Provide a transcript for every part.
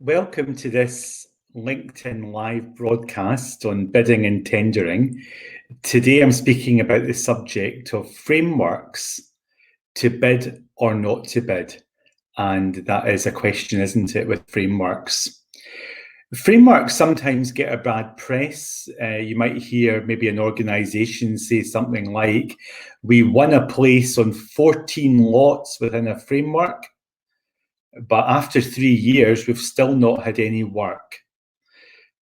Welcome to this LinkedIn Live broadcast on bidding and tendering. Today I'm speaking about the subject of frameworks to bid or not to bid. And that is a question, isn't it, with frameworks? Frameworks sometimes get a bad press. You might hear maybe an organisation say something like, we won a place on 14 lots within a framework, but after 3 years, we've still not had any work.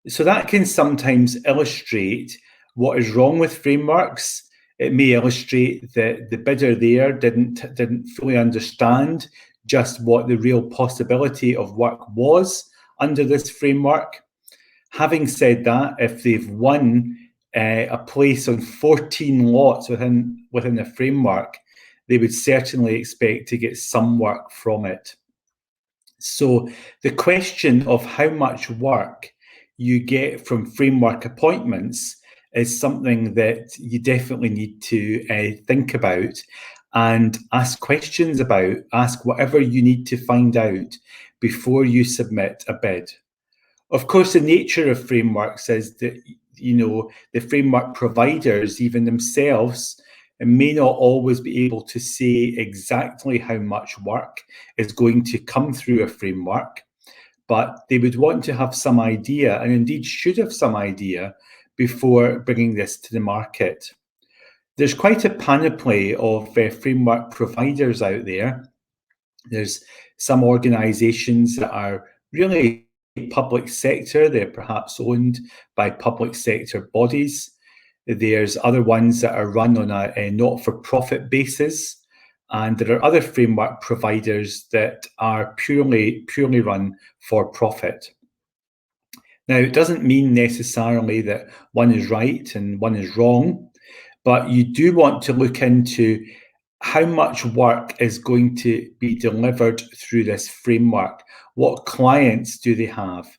So that can sometimes illustrate what is wrong with frameworks. It may illustrate that the bidder there didn't fully understand just what the real possibility of work was under this framework. Having said that, if they've won a place on 14 lots within the framework, they would certainly expect to get some work from it. So the question of how much work you get from framework appointments is something that you definitely need to think about and ask questions about. Ask whatever you need to find out before you submit a bid. Of course, the nature of frameworks is that, the framework providers, even themselves, may not always be able to say exactly how much work is going to come through a framework, but they would want to have some idea, and indeed should have some idea, before bringing this to the market. There's quite a panoply of framework providers out there. There's some organisations that are really public sector. They're perhaps owned by public sector bodies. There's other ones that are run on a not-for-profit basis, and there are other framework providers that are purely run for profit. Now, it doesn't mean necessarily that one is right and one is wrong, but you do want to look into how much work is going to be delivered through this framework. What clients do they have,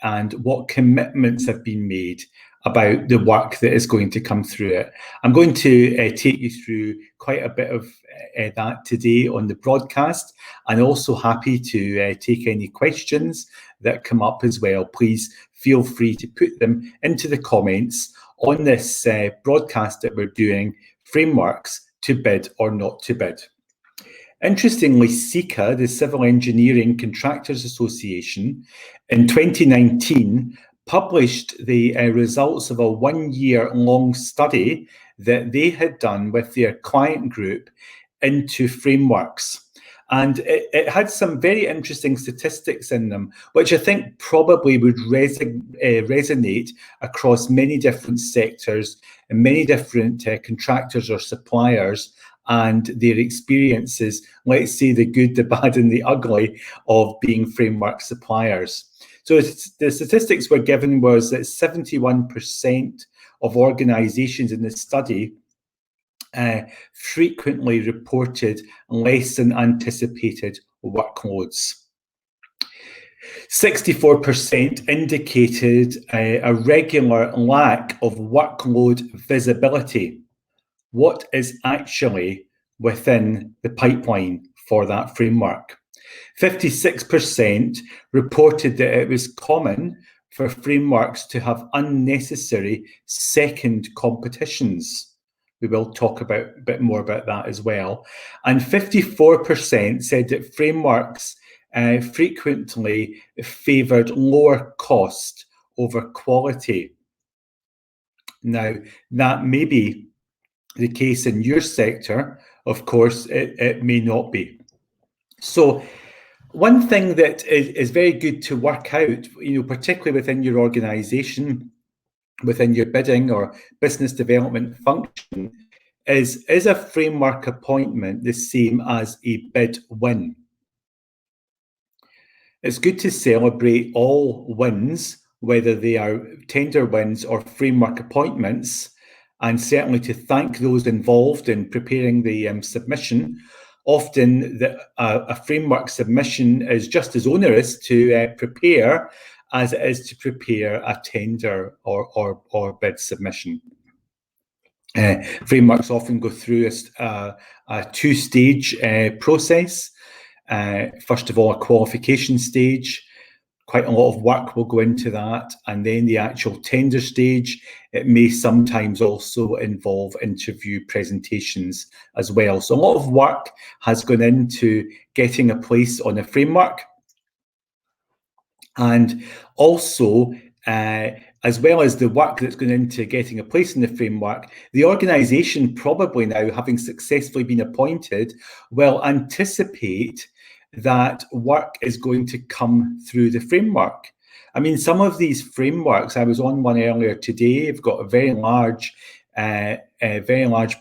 and what commitments have been made about the work that is going to come through it. I'm going to take you through quite a bit of that today on the broadcast, and also happy to take any questions that come up as well. Please feel free to put them into the comments on this broadcast that we're doing, frameworks to bid or not to bid. Interestingly, CICA, the Civil Engineering Contractors Association, in 2019 published the results of a 1-year-long study that they had done with their client group into frameworks. And it had some very interesting statistics in them, which I think probably would resonate across many different sectors and many different contractors or suppliers, and their experiences, let's say the good, the bad and the ugly of being framework suppliers. So the statistics we're given was that 71% of organisations in the study frequently reported less than anticipated workloads. 64% indicated a regular lack of workload visibility. What is actually within the pipeline for that framework? 56% reported that it was common for frameworks to have unnecessary second competitions. We will talk a bit more about that as well. And 54% said that frameworks frequently favoured lower cost over quality. Now, that may be the case in your sector. Of course, it may not be. So one thing that is very good to work out, particularly within your organisation, within your bidding or business development function, is a framework appointment the same as a bid win? It's good to celebrate all wins, whether they are tender wins or framework appointments, and certainly to thank those involved in preparing the submission. Often a framework submission is just as onerous to prepare as it is to prepare a tender or bid submission. Frameworks often go through a two-stage process. First of all, a qualification stage, Quite a lot of work will go into that. And then the actual tender stage, it may sometimes also involve interview presentations as well. So a lot of work has gone into getting a place on a framework. And also, as well as the work that's gone into getting a place in the framework, the organisation probably now, having successfully been appointed, will anticipate that work is going to come through the framework. I mean, some of these frameworks, I was on one earlier today, have got a very large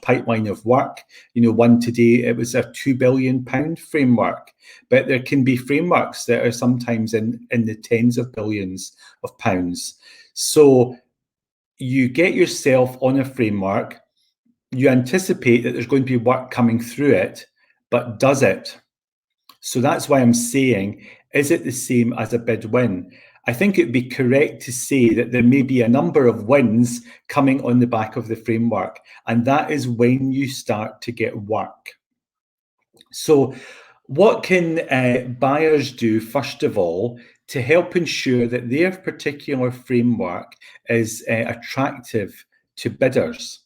pipeline of work. You know, one today, it was a £2 billion framework, but there can be frameworks that are sometimes in the tens of billions of pounds. So you get yourself on a framework, you anticipate that there's going to be work coming through it, but does it? So that's why I'm saying, is it the same as a bid win? I think it'd be correct to say that there may be a number of wins coming on the back of the framework, and that is when you start to get work. So what can buyers do, first of all, to help ensure that their particular framework is attractive to bidders?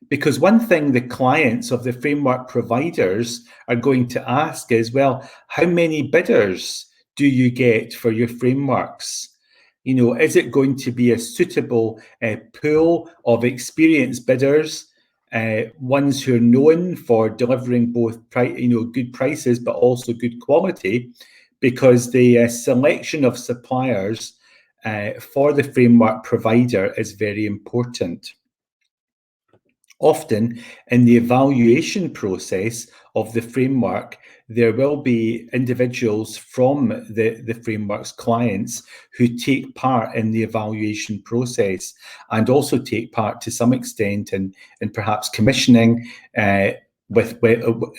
Because one thing the clients of the framework providers are going to ask is, well, how many bidders do you get for your frameworks? You know, is it going to be a suitable pool of experienced bidders, ones who are known for delivering both good prices but also good quality? Because the selection of suppliers for the framework provider is very important. Often in the evaluation process of the framework, there will be individuals from the framework's clients who take part in the evaluation process and also take part to some extent in perhaps commissioning, with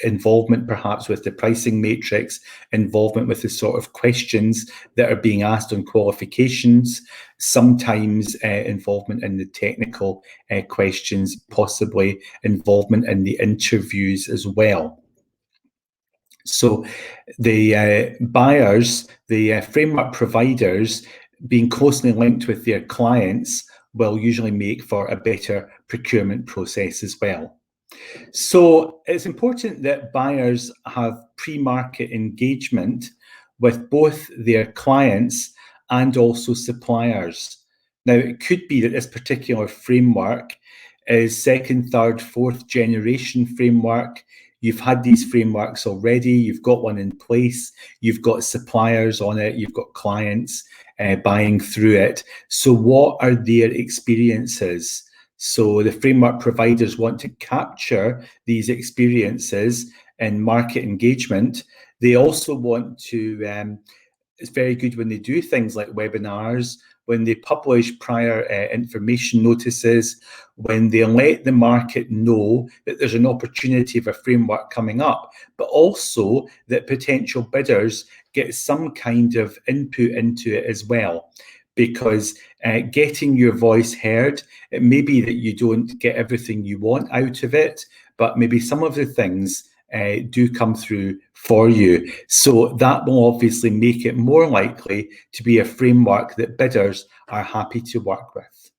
involvement perhaps with the pricing matrix, involvement with the sort of questions that are being asked on qualifications, sometimes involvement in the technical questions, possibly involvement in the interviews as well. So the buyers, the framework providers, being closely linked with their clients will usually make for a better procurement process as well. So it's important that buyers have pre-market engagement with both their clients and also suppliers. Now, it could be that this particular framework is second, third, fourth generation framework. You've had these frameworks already, you've got one in place, you've got suppliers on it, you've got clients buying through it. So what are their experiences? So the framework providers want to capture these experiences in market engagement. They also want to, it's very good when they do things like webinars, when they publish prior information notices, when they let the market know that there's an opportunity of a framework coming up, but also that potential bidders get some kind of input into it as well. Because getting your voice heard, it may be that you don't get everything you want out of it, but maybe some of the things do come through for you. So that will obviously make it more likely to be a framework that bidders are happy to work with.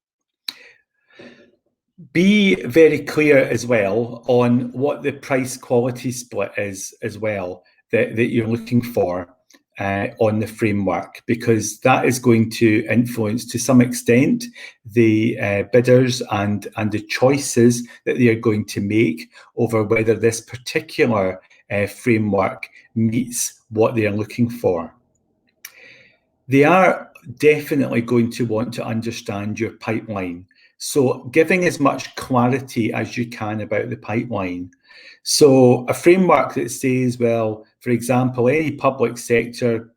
Be very clear as well on what the price quality split is as well that you're looking for on the framework, because that is going to influence to some extent the bidders and the choices that they are going to make over whether this particular framework meets what they are looking for. They are definitely going to want to understand your pipeline. So giving as much clarity as you can about the pipeline. So a framework that says, well, for example, any public sector,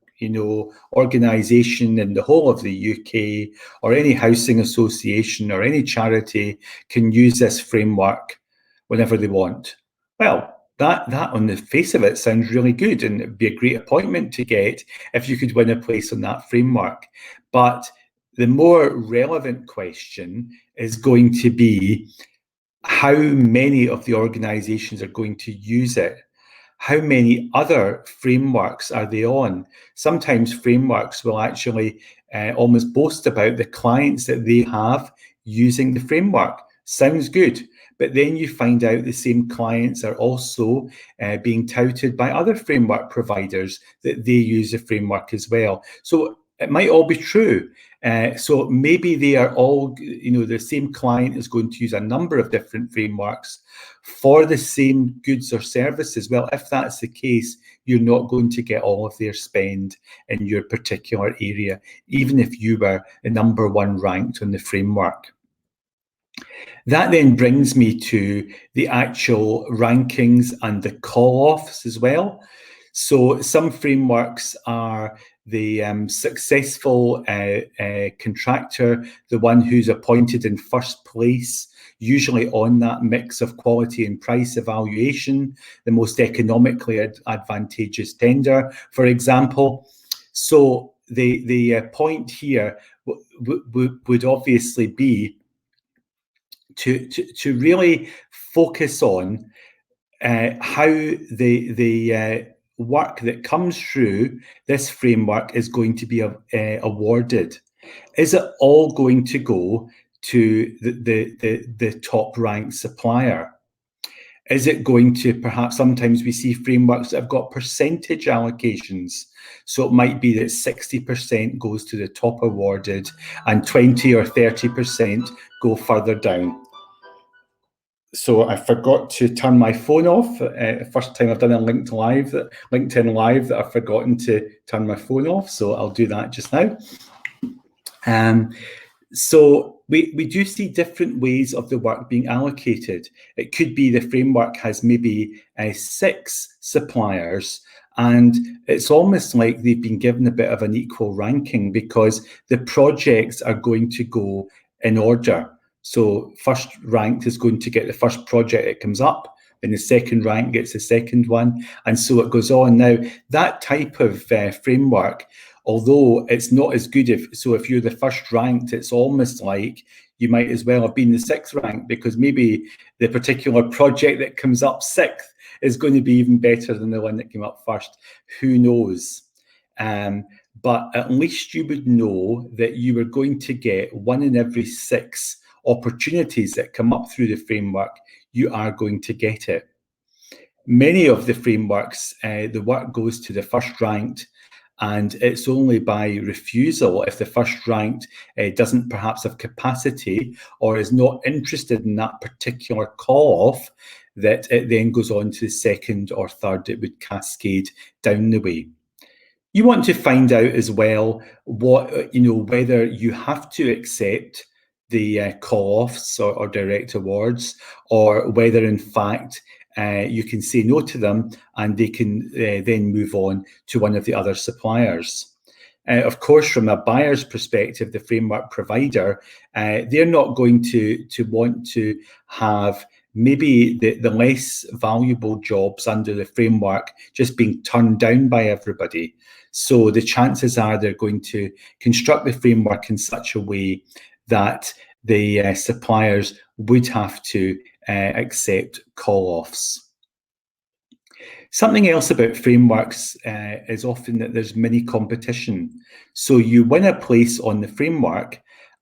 organisation in the whole of the UK, or any housing association or any charity can use this framework whenever they want. Well, that on the face of it sounds really good, and it'd be a great appointment to get if you could win a place on that framework. But the more relevant question is going to be how many of the organisations are going to use it. how many other frameworks are they on? Sometimes frameworks will actually almost boast about the clients that they have using the framework. Sounds good. But then you find out the same clients are also being touted by other framework providers that they use the framework as well. So it might all be true. So maybe they are all, the same client is going to use a number of different frameworks for the same goods or services. Well, if that's the case, you're not going to get all of their spend in your particular area, even if you were the number one ranked on the framework. That then brings me to the actual rankings and the call-offs as well. So some frameworks are the successful contractor, the one who's appointed in first place, usually on that mix of quality and price evaluation, the most economically advantageous tender, for example. So the point here would obviously be to really focus on how the work that comes through this framework is going to be awarded. Is it all going to go to the top ranked supplier? Is it going to, perhaps sometimes we see frameworks that have got percentage allocations. So it might be that 60% goes to the top awarded and 20 or 30% go further down. So I forgot to turn my phone off. First time I've done a LinkedIn Live that I've forgotten to turn my phone off. So I'll do that just now. So we do see different ways of the work being allocated. It could be the framework has maybe 6 suppliers, and it's almost like they've been given a bit of an equal ranking because the projects are going to go in order. So first ranked is going to get the first project that comes up, and the second rank gets the second one, and so it goes on. Now, that type of framework, although it's not as good if you're the first ranked, it's almost like you might as well have been the 6th ranked, because maybe the particular project that comes up 6th is going to be even better than the one that came up first. Who knows? But at least you would know that you were going to get 1 in every 6 opportunities that come up through the framework. You are going to get it. Many of the frameworks, the work goes to the first ranked, and it's only by refusal if the first ranked doesn't perhaps have capacity or is not interested in that particular call-off, that it then goes on to the second or third. It would cascade down the way. You want to find out as well whether you have to accept the call-offs or direct awards, or whether in fact you can say no to them and they can then move on to one of the other suppliers. Of course, from a buyer's perspective, the framework provider, they're not going to want to have maybe the less valuable jobs under the framework just being turned down by everybody. So the chances are they're going to construct the framework in such a way that the suppliers would have to accept call-offs. Something else about frameworks is often that there's mini competition. So you win a place on the framework,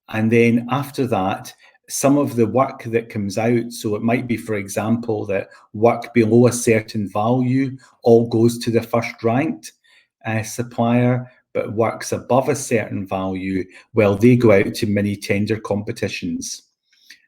and then after that, some of the work that comes out, so it might be, for example, that work below a certain value all goes to the first ranked supplier, but works above a certain value, well, they go out to mini tender competitions.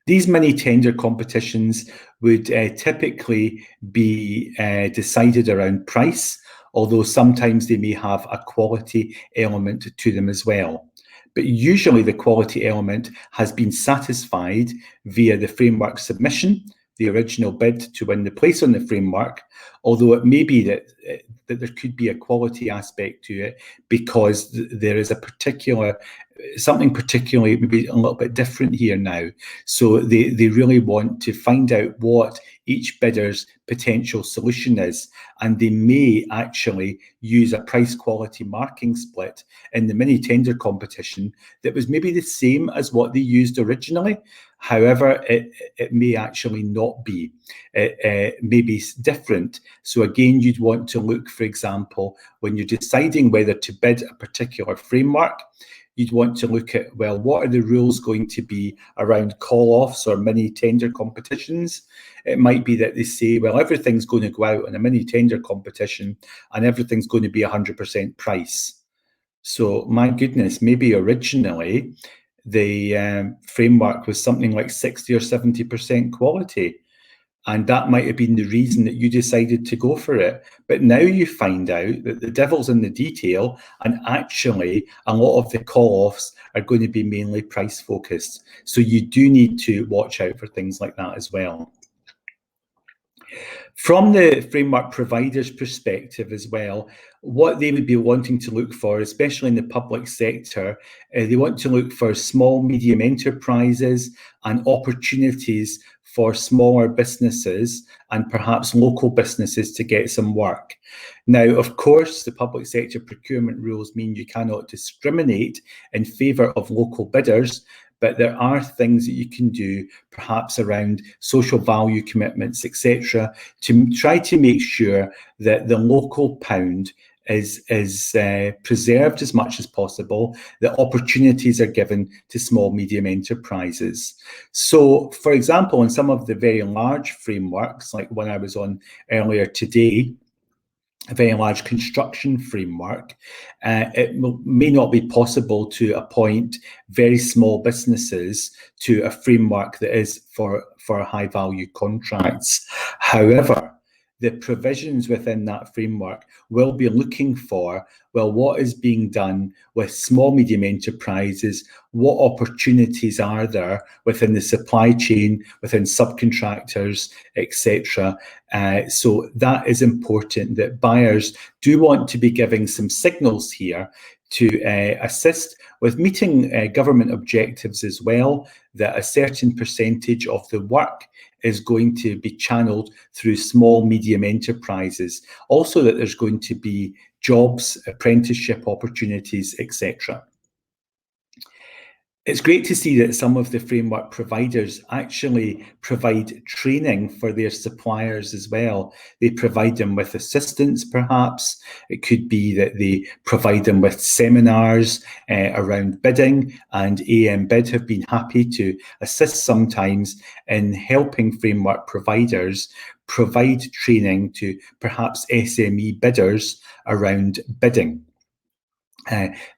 These mini tender competitions would typically be decided around price, although sometimes they may have a quality element to them as well. But usually the quality element has been satisfied via the framework submission, the original bid to win the place on the framework, although it may be that there could be a quality aspect to it because there is something particularly maybe a little bit different here now. So they really want to find out what each bidder's potential solution is, and they may actually use a price quality marking split in the mini tender competition that was maybe the same as what they used originally. However, it may actually not be. It may be different. So again, you'd want to look, for example, when you're deciding whether to bid a particular framework, you'd want to look at, well, what are the rules going to be around call-offs or mini tender competitions? It might be that they say, well, everything's going to go out in a mini tender competition and everything's going to be 100% price. So my goodness, maybe originally the framework was something like 60 or 70% quality. And that might have been the reason that you decided to go for it. But now you find out that the devil's in the detail, and actually a lot of the call-offs are going to be mainly price focused. So you do need to watch out for things like that as well. From the framework provider's perspective as well, what they would be wanting to look for, especially in the public sector, they want to look for small, medium enterprises and opportunities for smaller businesses and perhaps local businesses to get some work. Now, of course, the public sector procurement rules mean you cannot discriminate in favour of local bidders, but there are things that you can do, perhaps around social value commitments, etc., to try to make sure that the local pound is preserved as much as possible, that opportunities are given to small, medium enterprises. So, for example, in some of the very large frameworks, like one I was on earlier today, a very large construction framework, it may not be possible to appoint very small businesses to a framework that is for high value contracts. However, the provisions within that framework will be looking for, well, what is being done with small, medium enterprises? What opportunities are there within the supply chain, within subcontractors, etc.? So that is important, that buyers do want to be giving some signals here to assist with meeting government objectives as well, that a certain percentage of the work is going to be channeled through small, medium enterprises. Also that there's going to be jobs, apprenticeship opportunities, etc. It's great to see that some of the framework providers actually provide training for their suppliers as well. They provide them with assistance, perhaps. It could be that they provide them with seminars around bidding, and AMBid have been happy to assist sometimes in helping framework providers provide training to perhaps SME bidders around bidding.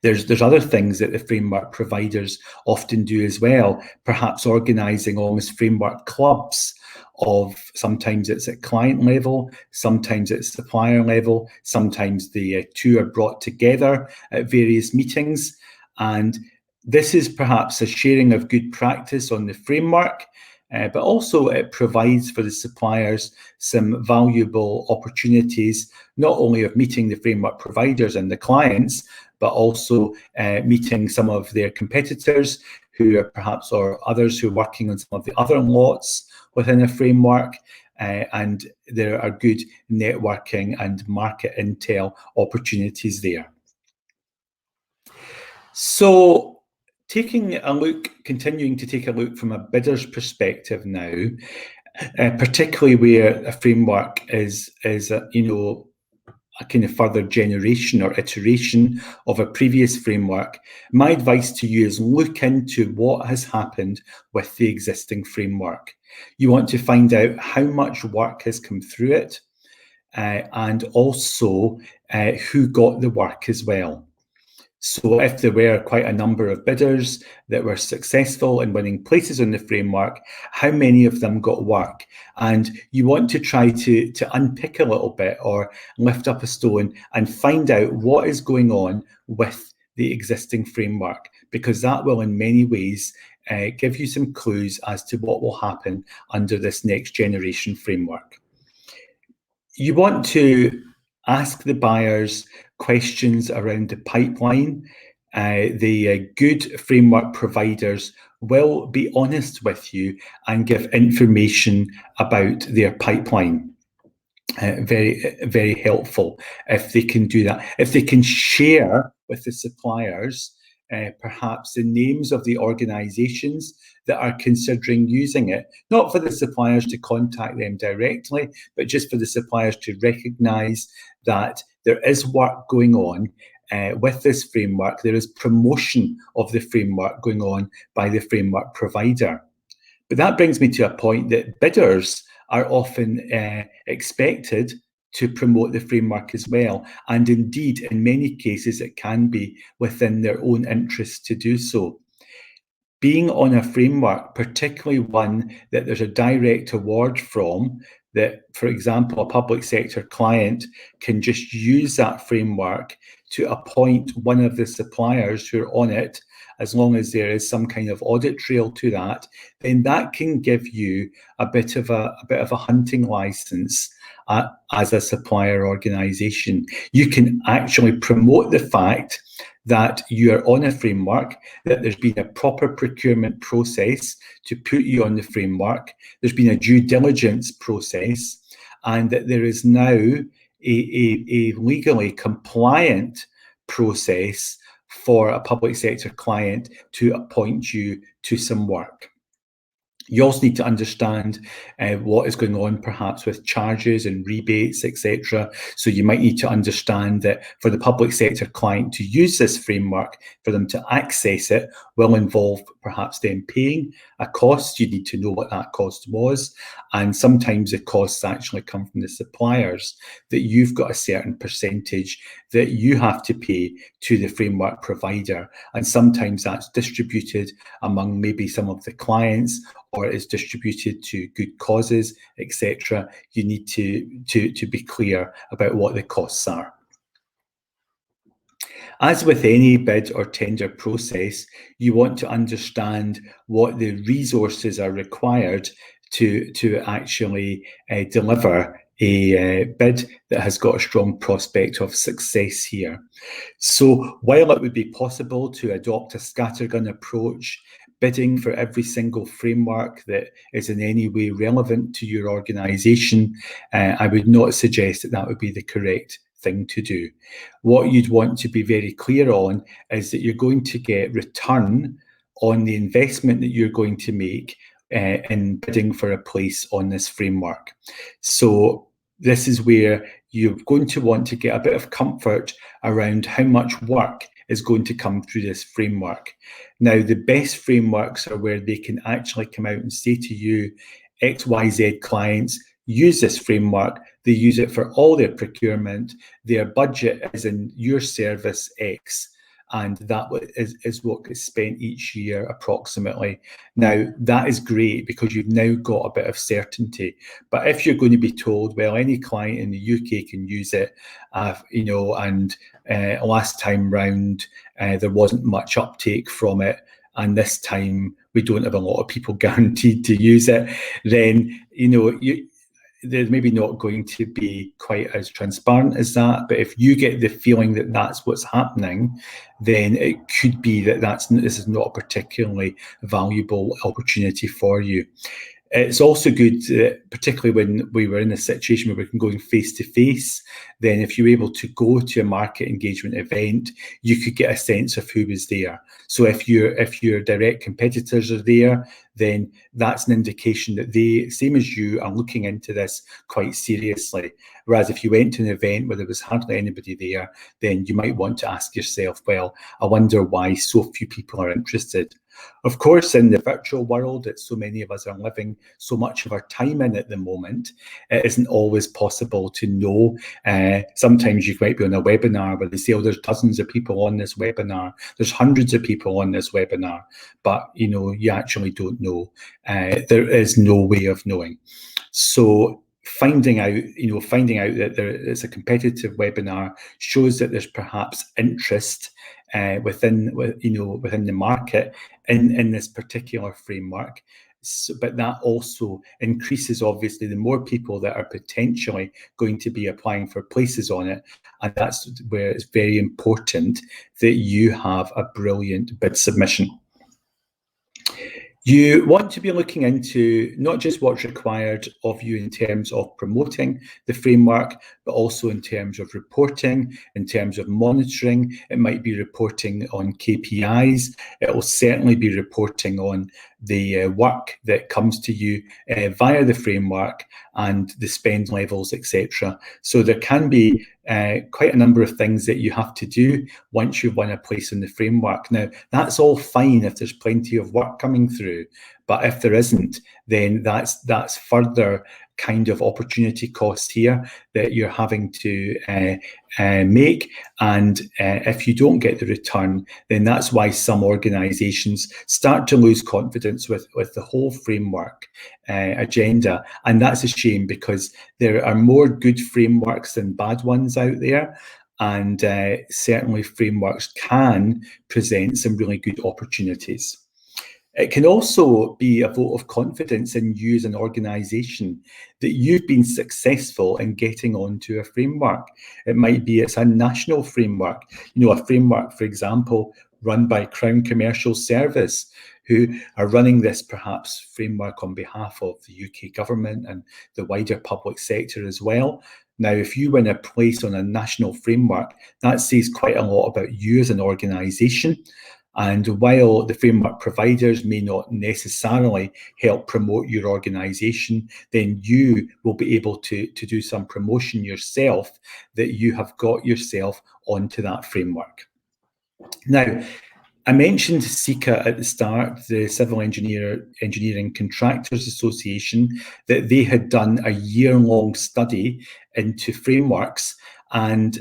There's other things that the framework providers often do as well, perhaps organising almost framework clubs of, sometimes it's at client level, sometimes it's supplier level, sometimes the two are brought together at various meetings. And this is perhaps a sharing of good practice on the framework, but also it provides for the suppliers some valuable opportunities, not only of meeting the framework providers and the clients, but also meeting some of their competitors who are perhaps, or others who are working on some of the other lots within a framework. And there are good networking and market intel opportunities there. So continuing to take a look from a bidder's perspective now, particularly where a framework is a kind of further generation or iteration of a previous framework, my advice to you is look into what has happened with the existing framework. You want to find out how much work has come through it, and also who got the work as well. So if there were quite a number of bidders that were successful in winning places in the framework, how many of them got work? And you want to try to unpick a little bit or lift up a stone and find out what is going on with the existing framework, because that will in many ways give you some clues as to what will happen under this next generation framework. You want to ask the buyers questions around the pipeline. The good framework providers will be honest with you and give information about their pipeline. Very, very helpful if they can do that. If they can share with the suppliers perhaps the names of the organisations that are considering using it, not for the suppliers to contact them directly, but just for the suppliers to recognise that there is work going on with this framework. There is promotion of the framework going on by the framework provider. But that brings me to a point that bidders are often expected to promote the framework as well. And indeed, in many cases, it can be within their own interest to do so. Being on a framework, particularly one that there's a direct award from, that, for example, a public sector client can just use that framework to appoint one of the suppliers who are on it, as long as there is some kind of audit trail to that, then that can give you a bit of a hunting license as a supplier organisation. You can actually promote the fact that you are on a framework, that there's been a proper procurement process to put you on the framework, there's been a due diligence process, and that there is now a legally compliant process for a public sector client to appoint you to some work. You also need to understand what is going on perhaps with charges and rebates, etc. So you might need to understand that for the public sector client to use this framework, for them to access it, will involve perhaps them paying a cost. You need to know what that cost was. And sometimes the costs actually come from the suppliers, that you've got a certain percentage that you have to pay to the framework provider. And sometimes that's distributed among maybe some of the clients, or is distributed to good causes, etc. You need to be clear about what the costs are. As with any bid or tender process, you want to understand what the resources are required to actually deliver a bid that has got a strong prospect of success here. So while it would be possible to adopt a scattergun approach, bidding for every single framework that is in any way relevant to your organisation, I would not suggest that that would be the correct thing to do. What you'd want to be very clear on is that you're going to get return on the investment that you're going to make in bidding for a place on this framework. So this is where you're going to want to get a bit of comfort around how much work is going to come through this framework. Now, the best frameworks are where they can actually come out and say to you, XYZ clients use this framework, they use it for all their procurement, their budget is in your service X, and that is what gets spent each year approximately. Now, that is great because you've now got a bit of certainty. But if you're going to be told, well, any client in the UK can use it, you know, and last time round there wasn't much uptake from it, and this time we don't have a lot of people guaranteed to use it, then, you know, they're maybe not going to be quite as transparent as that. But if you get the feeling that that's what's happening, then it could be that this is not a particularly valuable opportunity for you. It's also good, particularly when we were in a situation where we can go in face-to-face, then if you're able to go to a market engagement event, you could get a sense of who was there. So if your direct competitors are there, then that's an indication that they, same as you, are looking into this quite seriously. Whereas if you went to an event where there was hardly anybody there, then you might want to ask yourself, well, I wonder why so few people are interested. Of course, in the virtual world that so many of us are living so much of our time in at the moment, it isn't always possible to know. Sometimes you might be on a webinar where they say, oh, there's dozens of people on this webinar, there's hundreds of people on this webinar, but you know, you actually don't know. There is no way of knowing. So finding out that there is a competitive webinar shows that there's perhaps interest within the market in this particular framework. So, but that also increases, obviously, the more people that are potentially going to be applying for places on it. And that's where it's very important that you have a brilliant bid submission. You want to be looking into not just what's required of you in terms of promoting the framework, but also in terms of reporting, in terms of monitoring. It might be reporting on KPIs. It will certainly be reporting on the work that comes to you via the framework and the spend levels, etc. So there can be quite a number of things that you have to do once you've won a place in the framework. Now, that's all fine if there's plenty of work coming through, but if there isn't, then that's further kind of opportunity cost here that you're having to make. And if you don't get the return, then that's why some organisations start to lose confidence with the whole framework agenda. And that's a shame, because there are more good frameworks than bad ones out there. And certainly frameworks can present some really good opportunities. It can also be a vote of confidence in you as an organisation that you've been successful in getting onto a framework. It might be it's a national framework, a framework, for example, run by Crown Commercial Service, who are running this perhaps framework on behalf of the UK government and the wider public sector as well. Now, if you win a place on a national framework, that says quite a lot about you as an organisation. And while the framework providers may not necessarily help promote your organisation, then you will be able to do some promotion yourself, that you have got yourself onto that framework. Now, I mentioned CICA at the start, the Civil Engineering Contractors Association, that they had done a year-long study into frameworks, and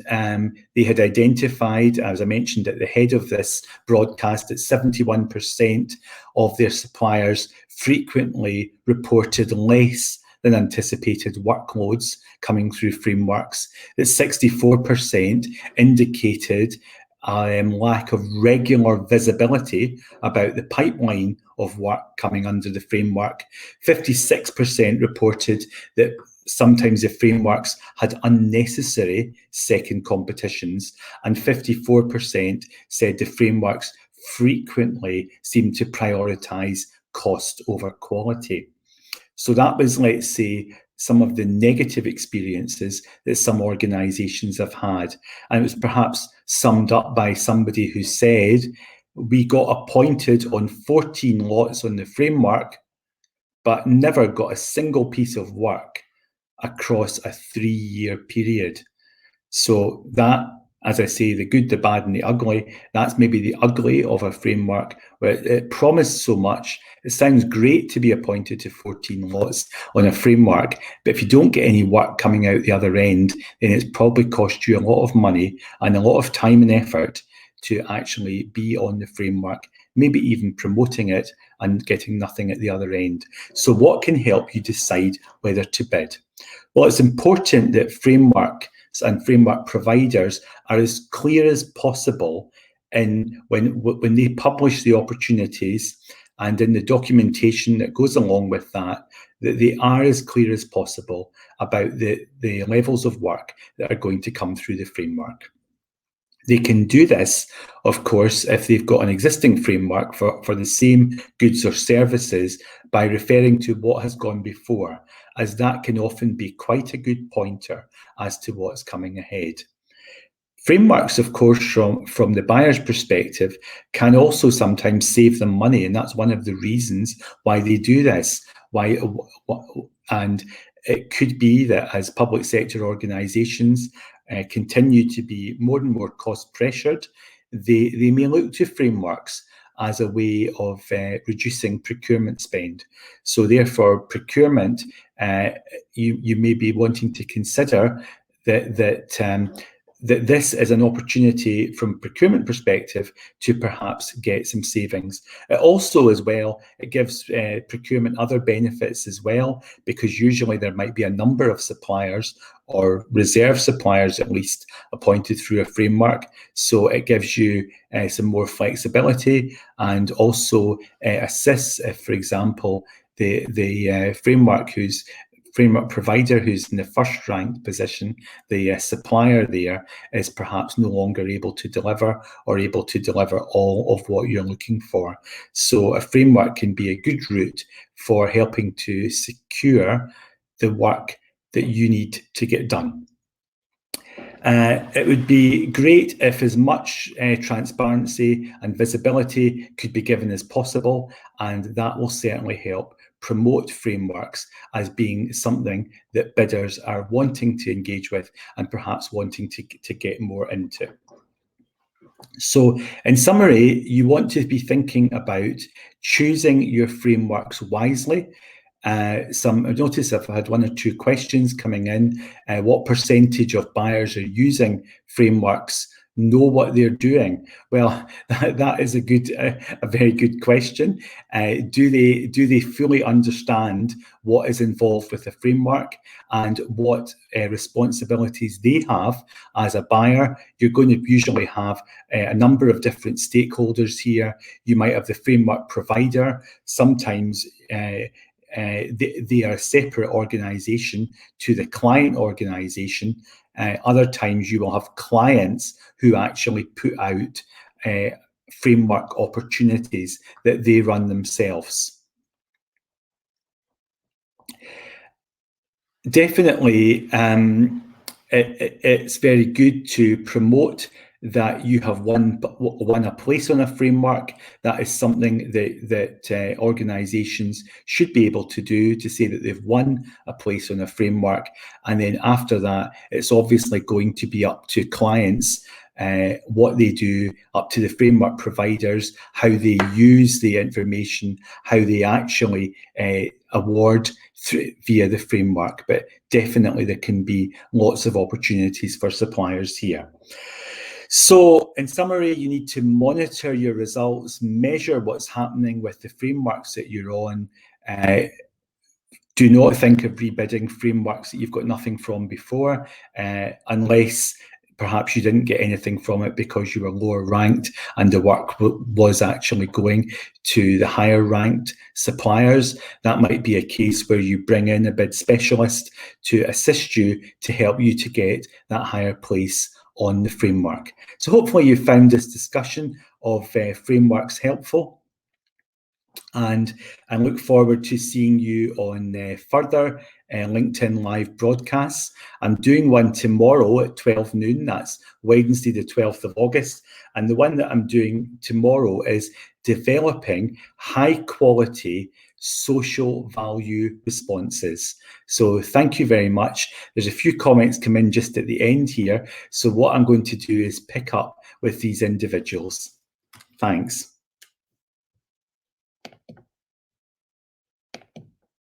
they had identified, as I mentioned at the head of this broadcast, that 71% of their suppliers frequently reported less than anticipated workloads coming through frameworks, that 64% indicated lack of regular visibility about the pipeline of work coming under the framework. 56% reported that sometimes the frameworks had unnecessary second competitions, and 54% said the frameworks frequently seemed to prioritise cost over quality. So that was, let's say, some of the negative experiences that some organisations have had. And it was perhaps summed up by somebody who said, we got appointed on 14 lots on the framework, but never got a single piece of work across a 3-year period. So that, as I say, the good, the bad and the ugly, that's maybe the ugly of a framework where it promised so much. It sounds great to be appointed to 14 lots on a framework, but if you don't get any work coming out the other end, then it's probably cost you a lot of money and a lot of time and effort to actually be on the framework, maybe even promoting it and getting nothing at the other end. So what can help you decide whether to bid? Well, it's important that frameworks and framework providers are as clear as possible in when they publish the opportunities and in the documentation that goes along with that they are as clear as possible about the levels of work that are going to come through the framework. They can do this, of course, if they've got an existing framework for the same goods or services, by referring to what has gone before, as that can often be quite a good pointer as to what's coming ahead. Frameworks, of course, from the buyer's perspective, can also sometimes save them money, and that's one of the reasons why they do this. And it could be that as public sector organisations continue to be more and more cost pressured, they may look to frameworks as a way of reducing procurement spend. So therefore, procurement, you may be wanting to consider that this is an opportunity from a procurement perspective to perhaps get some savings. It also, as well, it gives procurement other benefits as well, because usually there might be a number of suppliers, or reserve suppliers at least, appointed through a framework. So it gives you some more flexibility, and also assists if, for example, the framework who's framework provider who's in the first ranked position, the supplier there, is perhaps no longer able to deliver or able to deliver all of what you're looking for. So a framework can be a good route for helping to secure the work that you need to get done. It would be great if as much transparency and visibility could be given as possible, and that will certainly help promote frameworks as being something that bidders are wanting to engage with and perhaps wanting to get more into. So in summary, you want to be thinking about choosing your frameworks wisely. I've noticed I've had 1 or 2 questions coming in. What percentage of buyers are using frameworks know what they're doing? Well, that is a very good question. Do they fully understand what is involved with the framework and what responsibilities they have as a buyer? You're going to usually have a number of different stakeholders here. You might have the framework provider. Sometimes they are a separate organisation to the client organisation. Other times you will have clients who actually put out framework opportunities that they run themselves. Definitely, it's very good to promote that you have won a place on a framework. That is something that organisations should be able to do, to say that they've won a place on a framework. And then after that, it's obviously going to be up to clients what they do, up to the framework providers, how they use the information, how they actually award via the framework. But definitely there can be lots of opportunities for suppliers here. So in summary, you need to monitor your results, measure what's happening with the frameworks that you're on. Do not think of rebidding frameworks that you've got nothing from before, unless perhaps you didn't get anything from it because you were lower ranked and the work was actually going to the higher ranked suppliers. That might be a case where you bring in a bid specialist to assist you to help you to get that higher place on the framework. So hopefully you found this discussion of frameworks helpful, and I look forward to seeing you on further LinkedIn Live broadcasts. I'm doing one tomorrow at 12 noon. That's Wednesday, the 12th of August. And the one that I'm doing tomorrow is developing high quality social value responses. So thank you very much. There's a few comments come in just at the end here. So what I'm going to do is pick up with these individuals. Thanks.